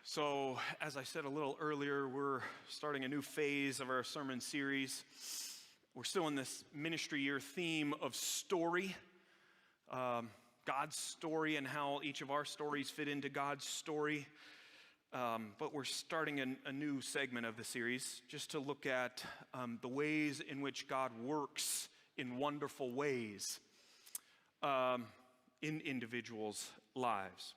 So, as I said a little earlier, we're starting a new phase of our sermon series. We're still in this ministry year theme of story, God's story and how each of our stories fit into God's story. But we're starting a new segment of the series just to look at the ways in which God works in wonderful ways in individuals' lives.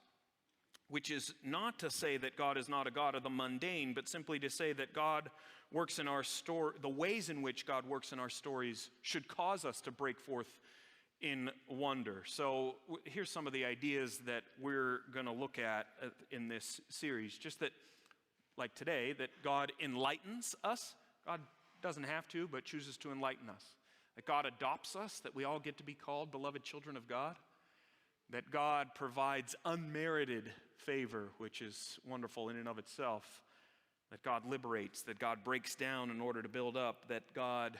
Which is not to say that God is not a God of the mundane, but simply to say that God works in our story. The ways in which God works in our stories should cause us to break forth in wonder. So here's some of the ideas that we're going to look at in this series. Just that, like today, that God enlightens us. God doesn't have to, but chooses to enlighten us. That God adopts us, that we all get to be called beloved children of God. That God provides unmerited favor, which is wonderful in and of itself. That God liberates, that God breaks down in order to build up, that God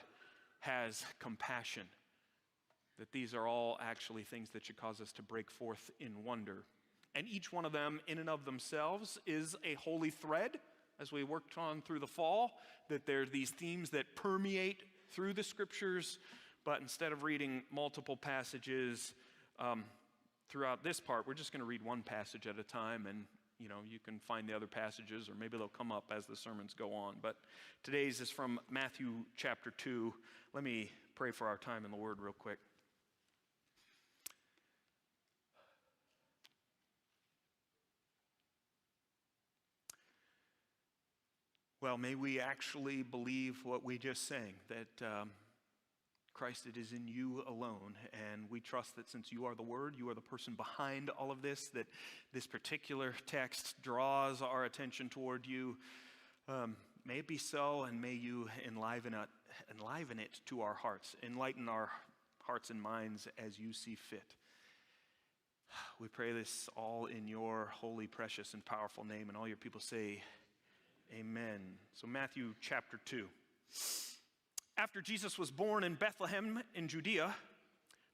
has compassion. That these are all actually things that should cause us to break forth in wonder. And each one of them, in and of themselves, is a holy thread, as we worked on through the fall, that there are these themes that permeate through the scriptures, but instead of reading multiple passages, throughout this part, we're just going to read one passage at a time, and you can find the other passages, or maybe they'll come up as the sermons go on. But today's is from Matthew chapter 2. Let me pray for our time in the Word real quick. Well, may we actually believe what we just sang, that Christ, it is in you alone, and we trust that since you are the Word, you are the person behind all of this, that this particular text draws our attention toward you. May it be so, and may you enliven it to our hearts, enlighten our hearts and minds as you see fit. We pray this all in your holy, precious, and powerful name, and all your people say, amen. So Matthew chapter 2. After Jesus was born in Bethlehem in Judea,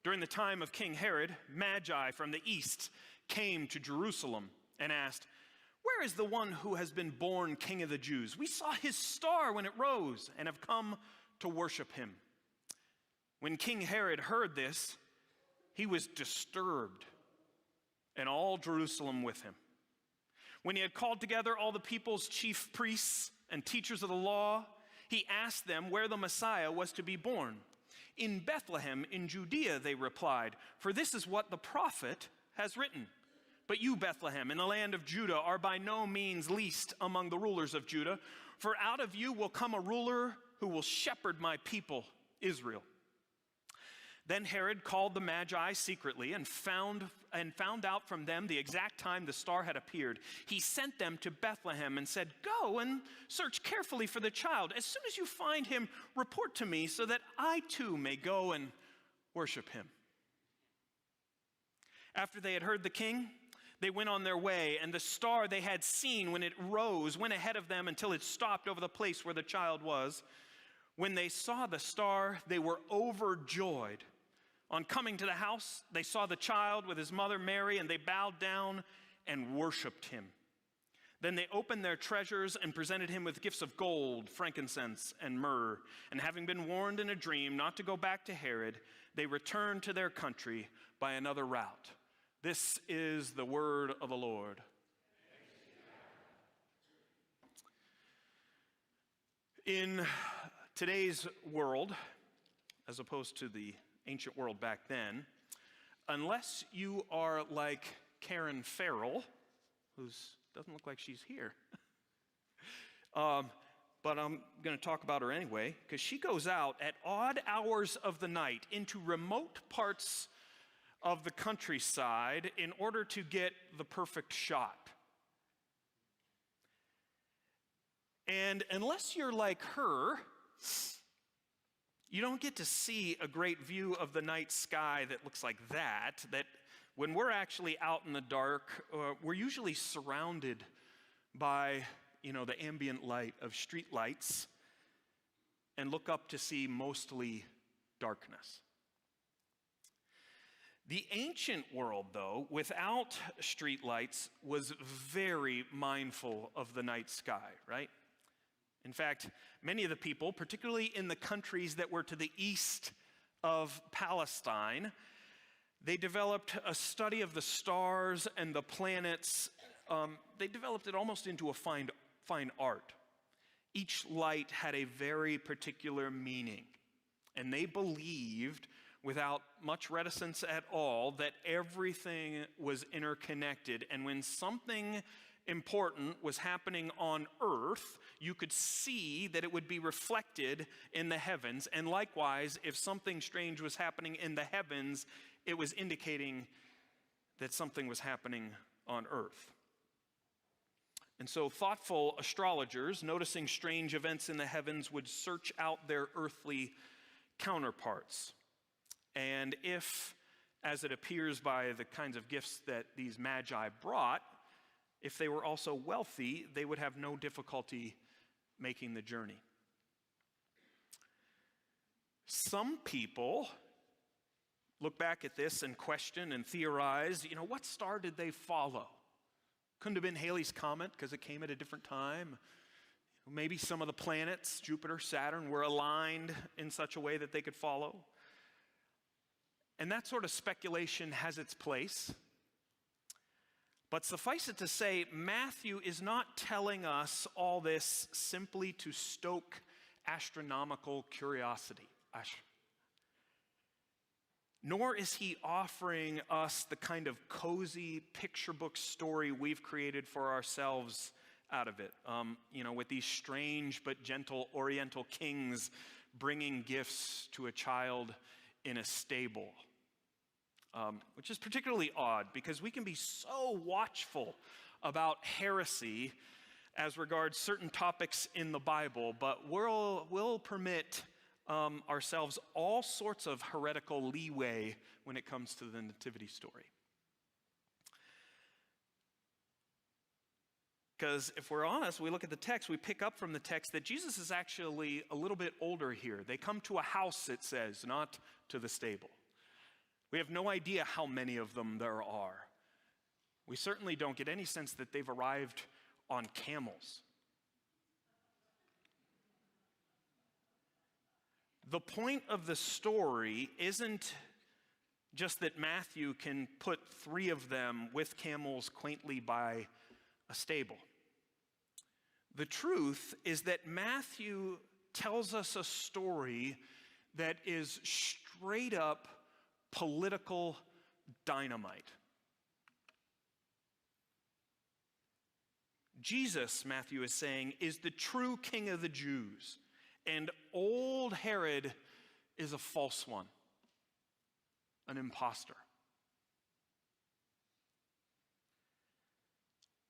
during the time of King Herod, Magi from the east came to Jerusalem and asked, "Where is the one who has been born King of the Jews? We saw his star when it rose and have come to worship him." When King Herod heard this, he was disturbed, and all Jerusalem with him. When he had called together all the people's chief priests and teachers of the law, he asked them where the Messiah was to be born. "In Bethlehem in Judea," they replied, "for this is what the prophet has written. But you, Bethlehem, in the land of Judah, are by no means least among the rulers of Judah, for out of you will come a ruler who will shepherd my people, Israel." Then Herod called the Magi secretly and found out from them the exact time the star had appeared. He sent them to Bethlehem and said, "Go and search carefully for the child. As soon as you find him, report to me so that I too may go and worship him." After they had heard the king, they went on their way, and the star they had seen when it rose went ahead of them until it stopped over the place where the child was. When they saw the star, they were overjoyed. On coming to the house, they saw the child with his mother Mary, and they bowed down and worshiped him. Then they opened their treasures and presented him with gifts of gold, frankincense, and myrrh. And having been warned in a dream not to go back to Herod, they returned to their country by another route. This is the word of the Lord. In today's world, as opposed to the ancient world back then, unless you are like Karen Farrell, who doesn't look like she's here, but I'm going to talk about her anyway, because she goes out at odd hours of the night into remote parts of the countryside in order to get the perfect shot. And unless you're like her, you don't get to see a great view of the night sky that looks like that when we're actually out in the dark, we're usually surrounded by, the ambient light of street lights and look up to see mostly darkness. The ancient world, though, without streetlights, was very mindful of the night sky, right? In fact, many of the people, particularly in the countries that were to the east of Palestine, they developed a study of the stars and the planets. They developed it almost into a fine art. Each light had a very particular meaning, and they believed, without much reticence at all, that everything was interconnected. And when something important was happening on earth, you could see that it would be reflected in the heavens. And likewise, if something strange was happening in the heavens, it was indicating that something was happening on earth. And so thoughtful astrologers, noticing strange events in the heavens, would search out their earthly counterparts. And if, as it appears by the kinds of gifts that these magi brought, if they were also wealthy, they would have no difficulty making the journey. Some people look back at this and question and theorize, what star did they follow? Couldn't have been Halley's Comet because it came at a different time. Maybe some of the planets, Jupiter, Saturn, were aligned in such a way that they could follow. And that sort of speculation has its place. But suffice it to say, Matthew is not telling us all this simply to stoke astronomical curiosity. Nor is he offering us the kind of cozy picture book story we've created for ourselves out of it. With these strange but gentle Oriental kings bringing gifts to a child in a stable. Which is particularly odd because we can be so watchful about heresy as regards certain topics in the Bible, but we'll permit ourselves all sorts of heretical leeway when it comes to the nativity story. Because if we're honest, we look at the text, we pick up from the text that Jesus is actually a little bit older here. They come to a house, it says, not to the stable. We have no idea how many of them there are. We certainly don't get any sense that they've arrived on camels. The point of the story isn't just that Matthew can put 3 of them with camels quaintly by a stable. The truth is that Matthew tells us a story that is straight up political dynamite. Jesus, Matthew is saying, is the true king of the Jews, and old Herod is a false one, an imposter.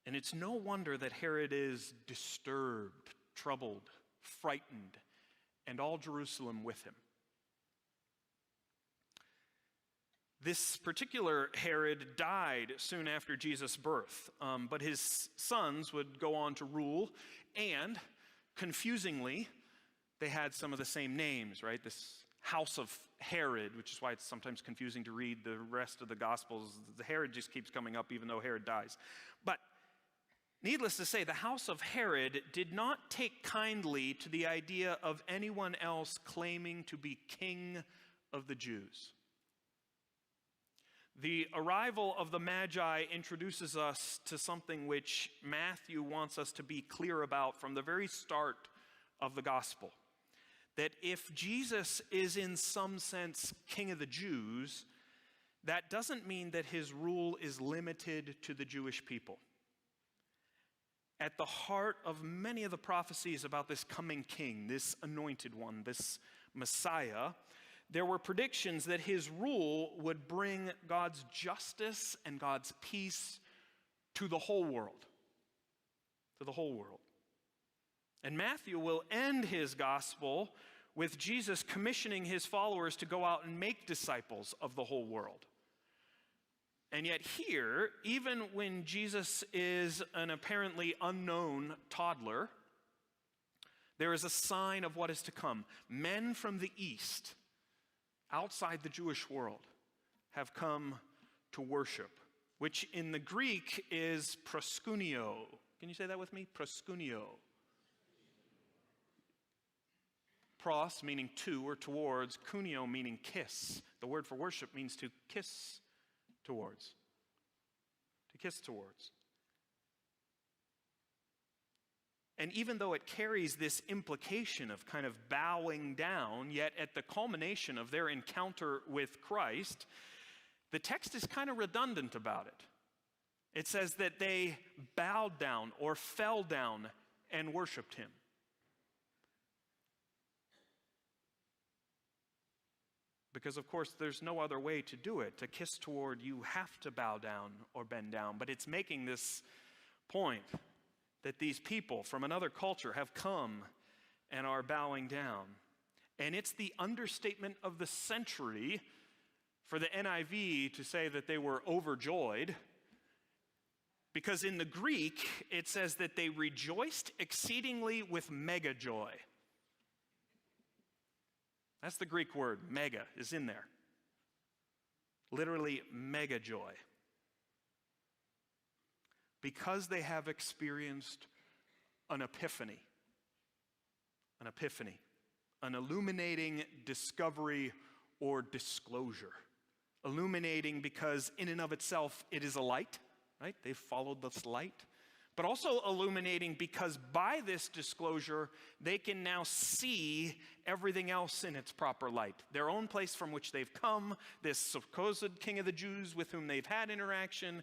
And it's no wonder that Herod is disturbed, troubled, frightened, and all Jerusalem with him. This particular Herod died soon after Jesus' birth, but his sons would go on to rule, and confusingly, they had some of the same names, right? This house of Herod, which is why it's sometimes confusing to read the rest of the Gospels. The Herod just keeps coming up even though Herod dies. But needless to say, the house of Herod did not take kindly to the idea of anyone else claiming to be king of the Jews. The arrival of the Magi introduces us to something which Matthew wants us to be clear about from the very start of the gospel. That if Jesus is in some sense king of the Jews, that doesn't mean that his rule is limited to the Jewish people. At the heart of many of the prophecies about this coming king, this anointed one, this Messiah, there were predictions that his rule would bring God's justice and God's peace to the whole world. To the whole world. And Matthew will end his gospel with Jesus commissioning his followers to go out and make disciples of the whole world. And yet here, even when Jesus is an apparently unknown toddler, there is a sign of what is to come. Men from the east, outside the Jewish world, have come to worship, which in the Greek is proskuneo. Can you say that with me? Proskuneo. Pros meaning to or towards, kuneo meaning kiss. The word for worship means to kiss towards. To kiss towards. And even though it carries this implication of kind of bowing down, yet at the culmination of their encounter with Christ, the text is kind of redundant about it. It says that they bowed down or fell down and worshiped him. Because, of course, there's no other way to do it. To kiss toward, you have to bow down or bend down. But it's making this point that these people from another culture have come and are bowing down. And it's the understatement of the century for the NIV to say that they were overjoyed. Because in the Greek, it says that they rejoiced exceedingly with mega joy. That's the Greek word, mega, is in there. Literally, mega joy. Because they have experienced an epiphany. An epiphany. An illuminating discovery or disclosure. Illuminating because in and of itself, it is a light, right? They've followed this light. But also illuminating because by this disclosure, they can now see everything else in its proper light. Their own place from which they've come, this supposed king of the Jews with whom they've had interaction,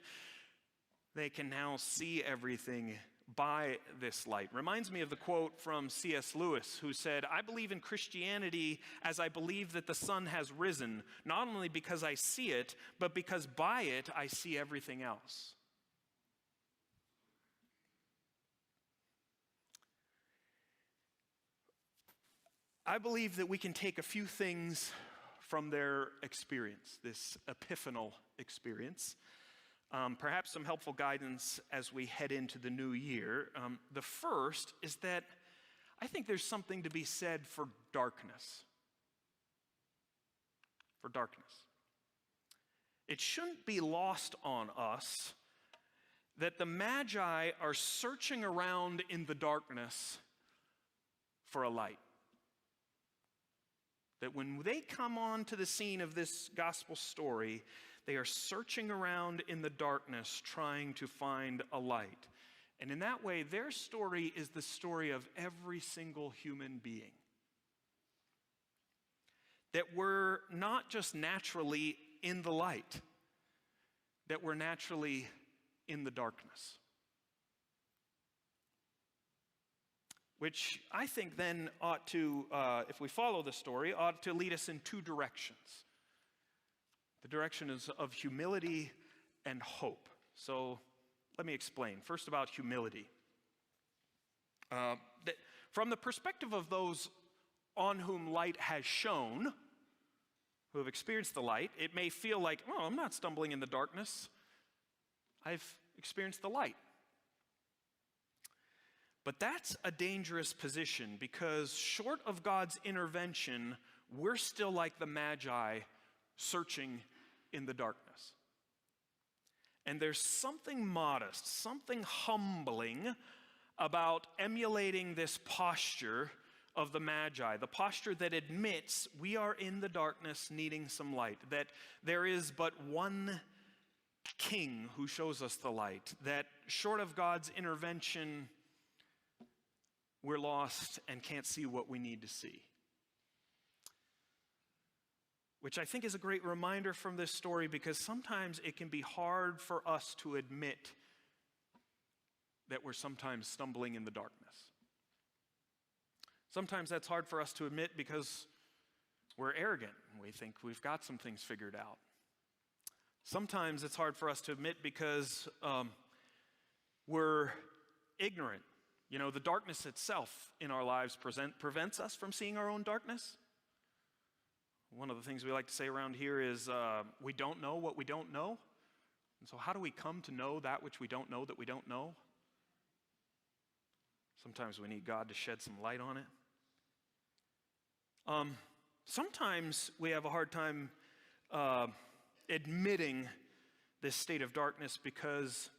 they can now see everything by this light. Reminds me of the quote from C.S. Lewis, who said, "I believe in Christianity as I believe that the sun has risen, not only because I see it, but because by it I see everything else." I believe that we can take a few things from their experience, this epiphanal experience. Perhaps some helpful guidance as we head into the new year. The first is that I think there's something to be said for darkness. For darkness. It shouldn't be lost on us that the Magi are searching around in the darkness for a light. That when they come onto the scene of this gospel story, they are searching around in the darkness trying to find a light. And in that way, their story is the story of every single human being. That we're not just naturally in the light, that we're naturally in the darkness. Which I think then ought to, if we follow the story, ought to lead us in two directions. The direction is of humility and hope. So let me explain. First about humility. From the perspective of those on whom light has shone, who have experienced the light, it may feel like, oh, I'm not stumbling in the darkness. I've experienced the light. But that's a dangerous position because short of God's intervention, we're still like the Magi searching in the darkness. And there's something modest, something humbling about emulating this posture of the Magi, the posture that admits we are in the darkness needing some light, that there is but one king who shows us the light, that short of God's intervention, we're lost and can't see what we need to see. Which I think is a great reminder from this story because sometimes it can be hard for us to admit that we're sometimes stumbling in the darkness. Sometimes that's hard for us to admit because we're arrogant and we think we've got some things figured out. Sometimes it's hard for us to admit because we're ignorant. You know, the darkness itself in our lives prevents us from seeing our own darkness. One of the things we like to say around here is we don't know what we don't know. And so how do we come to know that which we don't know that we don't know? Sometimes we need God to shed some light on it. Sometimes we have a hard time admitting this state of darkness because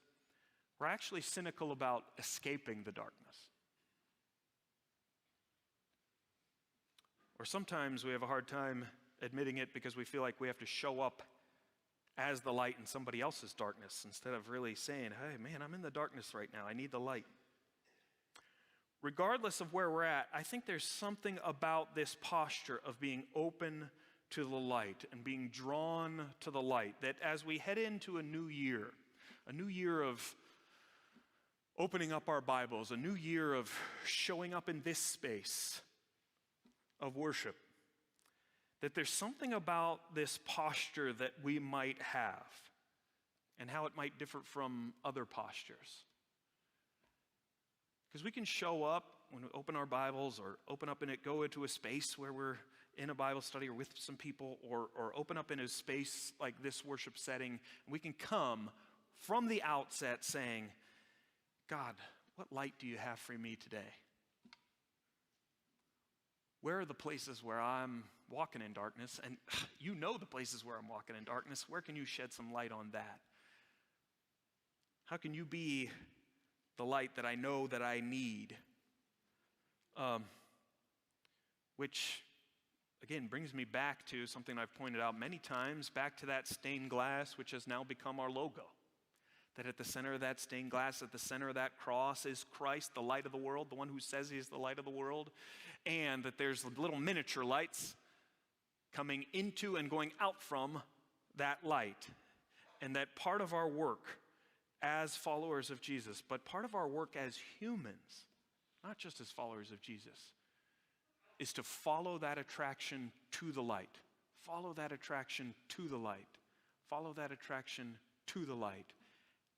we're actually cynical about escaping the darkness. Or sometimes we have a hard time admitting it because we feel like we have to show up as the light in somebody else's darkness instead of really saying, hey, man, I'm in the darkness right now. I need the light. Regardless of where we're at, I think there's something about this posture of being open to the light and being drawn to the light that as we head into a new year of opening up our Bibles, a new year of showing up in this space of worship, that there's something about this posture that we might have and how it might differ from other postures. Because we can show up when we open our Bibles or open up in it, go into a space where we're in a Bible study or with some people, or open up in a space like this worship setting, and we can come from the outset saying, God, what light do you have for me today? Where are the places where I'm walking in darkness? And you know the places where I'm walking in darkness. Where can you shed some light on that? How can you be the light that I know that I need? Which, again, brings me back to something I've pointed out many times, back to that stained glass, which has now become our logo. That at the center of that stained glass, at the center of that cross is Christ, the light of the world, the one who says he is the light of the world, and that there's little miniature lights coming into and going out from that light. And that part of our work as followers of Jesus, but part of our work as humans, not just as followers of Jesus, is to follow that attraction to the light. Follow that attraction to the light. Follow that attraction to the light,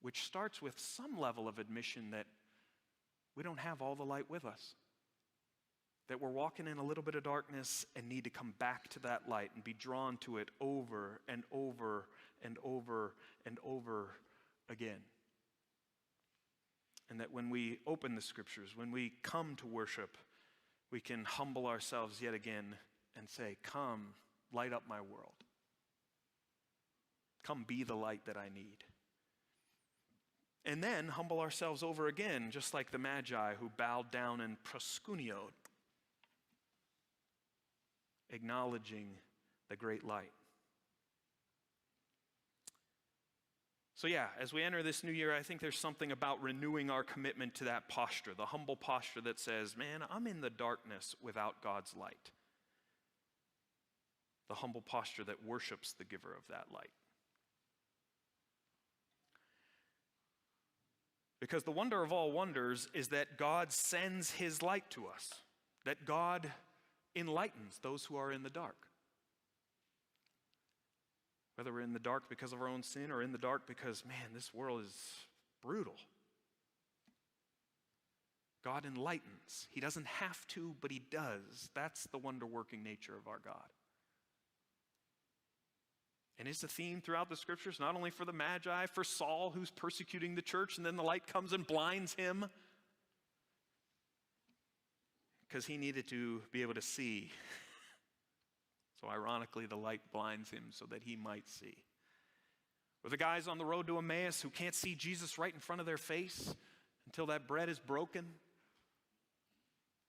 which starts with some level of admission that we don't have all the light with us. That we're walking in a little bit of darkness and need to come back to that light and be drawn to it over and over and over and over again. And that when we open the scriptures, when we come to worship, we can humble ourselves yet again and say, come, light up my world. Come be the light that I need. And then humble ourselves over again, just like the Magi who bowed down and proskunioed, acknowledging the great light. So yeah, as we enter this new year, I think there's something about renewing our commitment to that posture, the humble posture that says, man, I'm in the darkness without God's light. The humble posture that worships the giver of that light. Because the wonder of all wonders is that God sends his light to us, that God enlightens those who are in the dark. Whether we're in the dark because of our own sin or in the dark because, man, this world is brutal. God enlightens. He doesn't have to, but he does. That's the wonder-working nature of our God. And it's a theme throughout the scriptures, not only for the Magi, for Saul, who's persecuting the church, and then the light comes and blinds him because he needed to be able to see. So ironically, the light blinds him so that he might see. Or the guys on the road to Emmaus who can't see Jesus right in front of their face until that bread is broken,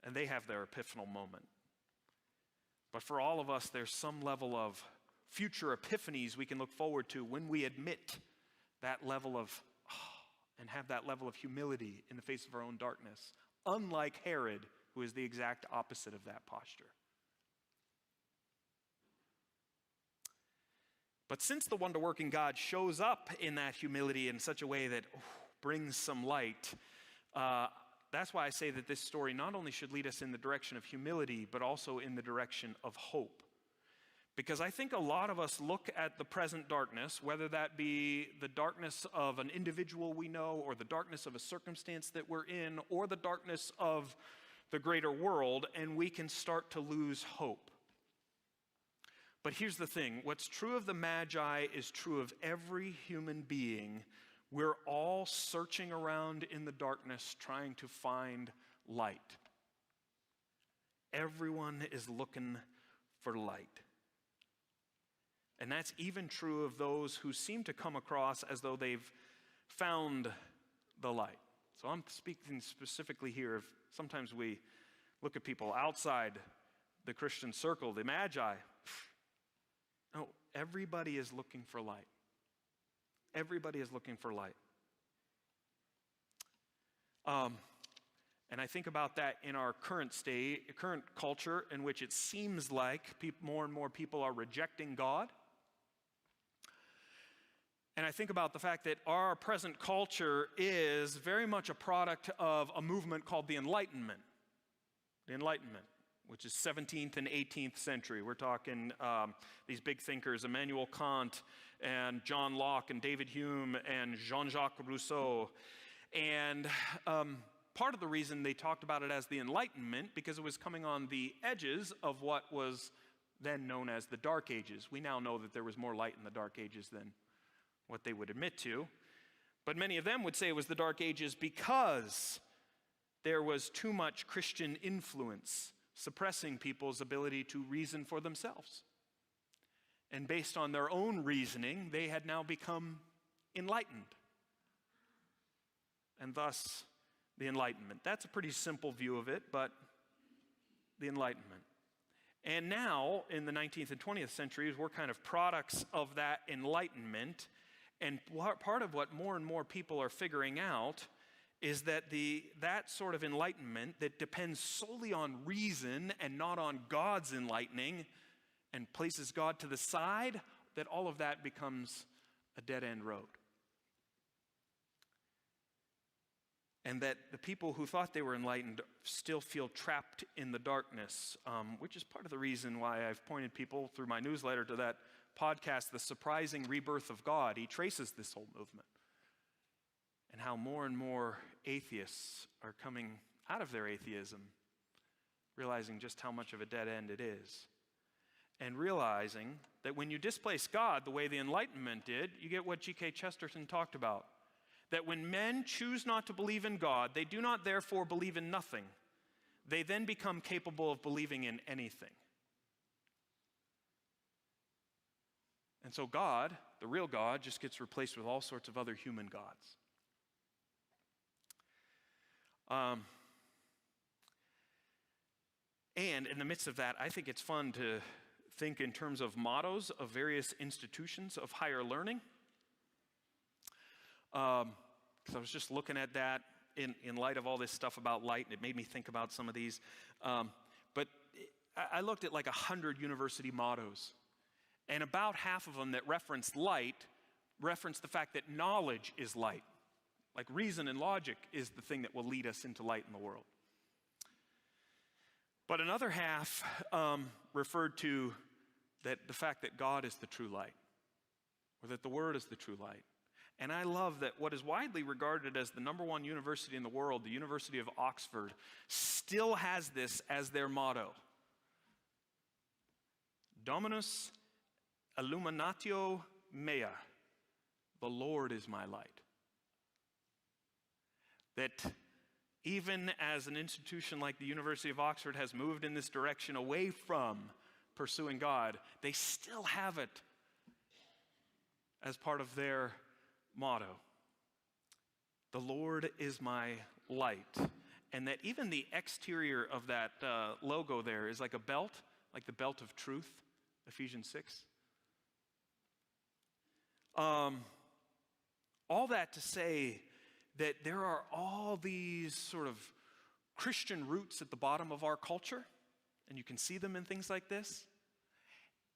and they have their epiphanal moment. But for all of us, there's some level of future epiphanies we can look forward to when we admit that level of, and have that level of humility in the face of our own darkness, unlike Herod, who is the exact opposite of that posture. But since the wonder-working God shows up in that humility in such a way that brings some light, that's why I say that this story not only should lead us in the direction of humility, but also in the direction of hope. Because I think a lot of us look at the present darkness, whether that be the darkness of an individual we know, or the darkness of a circumstance that we're in, or the darkness of the greater world, and we can start to lose hope. But here's the thing, what's true of the Magi is true of every human being. We're all searching around in the darkness trying to find light. Everyone is looking for light. And that's even true of those who seem to come across as though they've found the light. So I'm speaking specifically here of sometimes we look at people outside the Christian circle, the Magi. No, everybody is looking for light. Everybody is looking for light. And I think about that in our current culture, in which it seems like more and more people are rejecting God. And I think about the fact that our present culture is very much a product of a movement called the Enlightenment. The Enlightenment, which is 17th and 18th century. We're talking these big thinkers, Immanuel Kant and John Locke and David Hume and Jean-Jacques Rousseau. And part of the reason they talked about it as the Enlightenment, because it was coming on the edges of what was then known as the Dark Ages. We now know that there was more light in the Dark Ages than what they would admit to. But many of them would say it was the Dark Ages because there was too much Christian influence suppressing people's ability to reason for themselves. And based on their own reasoning, they had now become enlightened. And thus, the Enlightenment. That's a pretty simple view of it, but the Enlightenment. And now, in the 19th and 20th centuries, we're kind of products of that Enlightenment. And part of what more and more people are figuring out is that that sort of enlightenment that depends solely on reason and not on God's enlightening and places God to the side, that all of that becomes a dead-end road. And that the people who thought they were enlightened still feel trapped in the darkness, which is part of the reason why I've pointed people through my newsletter to that podcast, The Surprising Rebirth of God. He traces this whole movement and how more and more atheists are coming out of their atheism, realizing just how much of a dead end it is, and realizing that when you displace God the way the Enlightenment did, you get what G.K. Chesterton talked about, that when men choose not to believe in God, they do not therefore believe in nothing. They then become capable of believing in anything. And so God, the real God, just gets replaced with all sorts of other human gods. And in the midst of that, I think it's fun to think in terms of mottos of various institutions of higher learning. Because I was just looking at that in light of all this stuff about light, and it made me think about some of these. But I looked at like 100 university mottos, and about half of them that reference light reference the fact that knowledge is light. Like reason and logic is the thing that will lead us into light in the world. But another half referred to the fact that God is the true light, or that the Word is the true light. And I love that what is widely regarded as the number one university in the world, the University of Oxford, still has this as their motto. Dominus illuminatio mea. The Lord is my light. That even as an institution like the University of Oxford has moved in this direction away from pursuing God, they still have it as part of their motto. The Lord is my light. And that even the exterior of that logo there is like a belt, like the belt of truth, Ephesians 6. All that to say that there are all these sort of Christian roots at the bottom of our culture, and you can see them in things like this.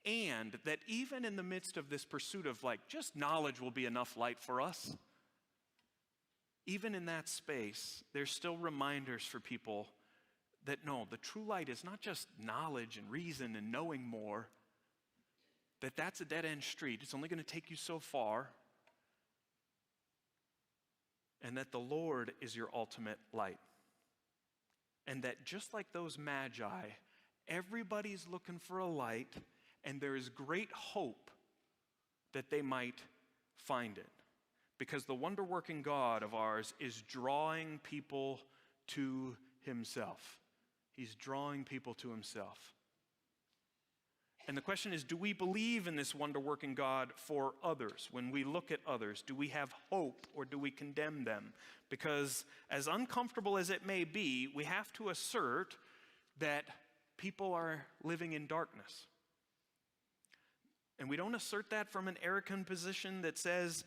And that even in the midst of this pursuit of like just knowledge will be enough light for us, even in that space, there's still reminders for people that no, the true light is not just knowledge and reason and knowing more, that's a dead-end street. It's only going to take you so far. And that the Lord is your ultimate light. And that just like those magi, everybody's looking for a light, and there is great hope that they might find it. Because the wonder-working God of ours is drawing people to himself. He's drawing people to himself. And the question is, do we believe in this wonder-working God for others? When we look at others, do we have hope or do we condemn them? Because as uncomfortable as it may be, we have to assert that people are living in darkness. And we don't assert that from an arrogant position that says,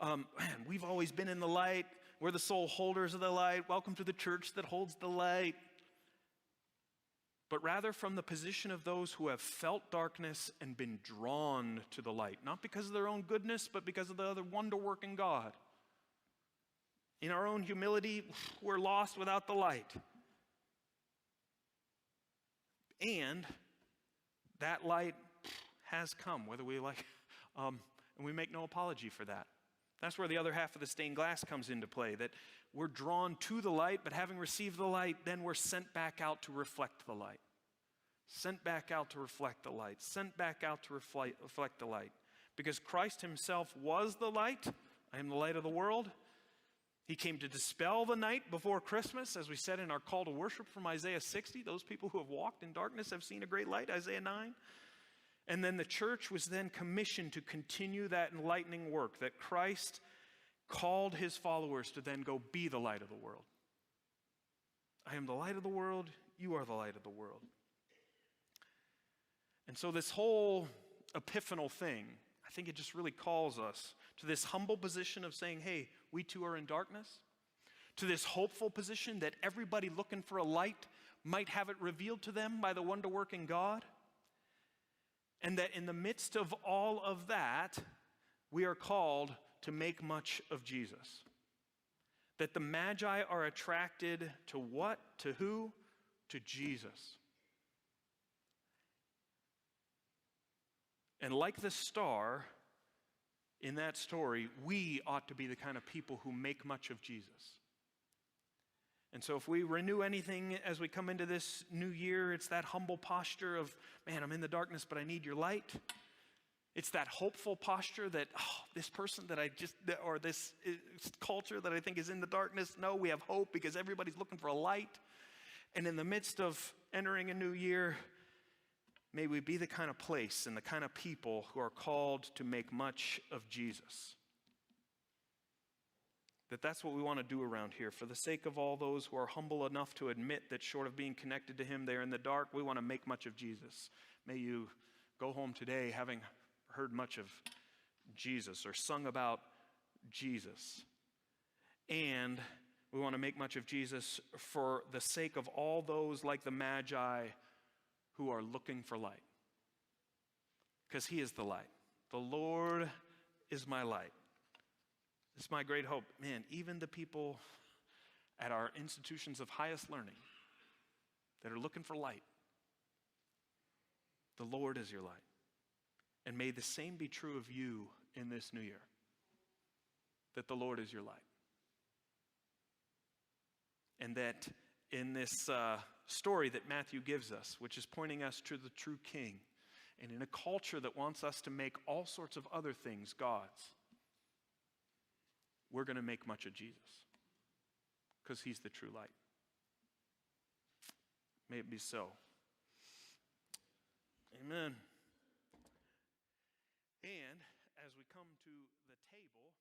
man, we've always been in the light. We're the sole holders of the light. Welcome to the church that holds the light. But rather from the position of those who have felt darkness and been drawn to the light, not because of their own goodness, but because of the other wonder-working God. In our own humility, we're lost without the light. And that light has come, whether we like, and we make no apology for that. That's where the other half of the stained glass comes into play, that we're drawn to the light, but having received the light, then we're sent back out to reflect the light. Sent back out to reflect the light. Sent back out to reflect the light. Because Christ himself was the light. I am the light of the world. He came to dispel the night before Christmas, as we said in our call to worship from Isaiah 60. Those people who have walked in darkness have seen a great light, Isaiah 9. And then the church was then commissioned to continue that enlightening work that Christ called his followers to then go be the light of the world. I am the light of the world. You are the light of the world. And so this whole epiphanal thing, I think it just really calls us to this humble position of saying, hey, we too are in darkness. To this hopeful position that everybody looking for a light might have it revealed to them by the wonder-working God. And that in the midst of all of that, we are called to make much of Jesus. That the Magi are attracted to what? To who? To Jesus. And like the star in that story, we ought to be the kind of people who make much of Jesus. And so if we renew anything as we come into this new year, it's that humble posture of, man, I'm in the darkness, but I need your light. It's that hopeful posture that, this person that or this culture that I think is in the darkness, no, we have hope because everybody's looking for a light. And in the midst of entering a new year, may we be the kind of place and the kind of people who are called to make much of Jesus. That's what we want to do around here. For the sake of all those who are humble enough to admit that short of being connected to him, they're in the dark, we want to make much of Jesus. May you go home today having heard much of Jesus or sung about Jesus. And we want to make much of Jesus for the sake of all those like the Magi who are looking for light. Because he is the light. The Lord is my light. It's my great hope. Man, even the people at our institutions of highest learning that are looking for light, the Lord is your light. And may the same be true of you in this new year, that the Lord is your light. And that in this story that Matthew gives us, which is pointing us to the true King, and in a culture that wants us to make all sorts of other things gods, we're going to make much of Jesus because he's the true light. May it be so. Amen. And as we come to the table,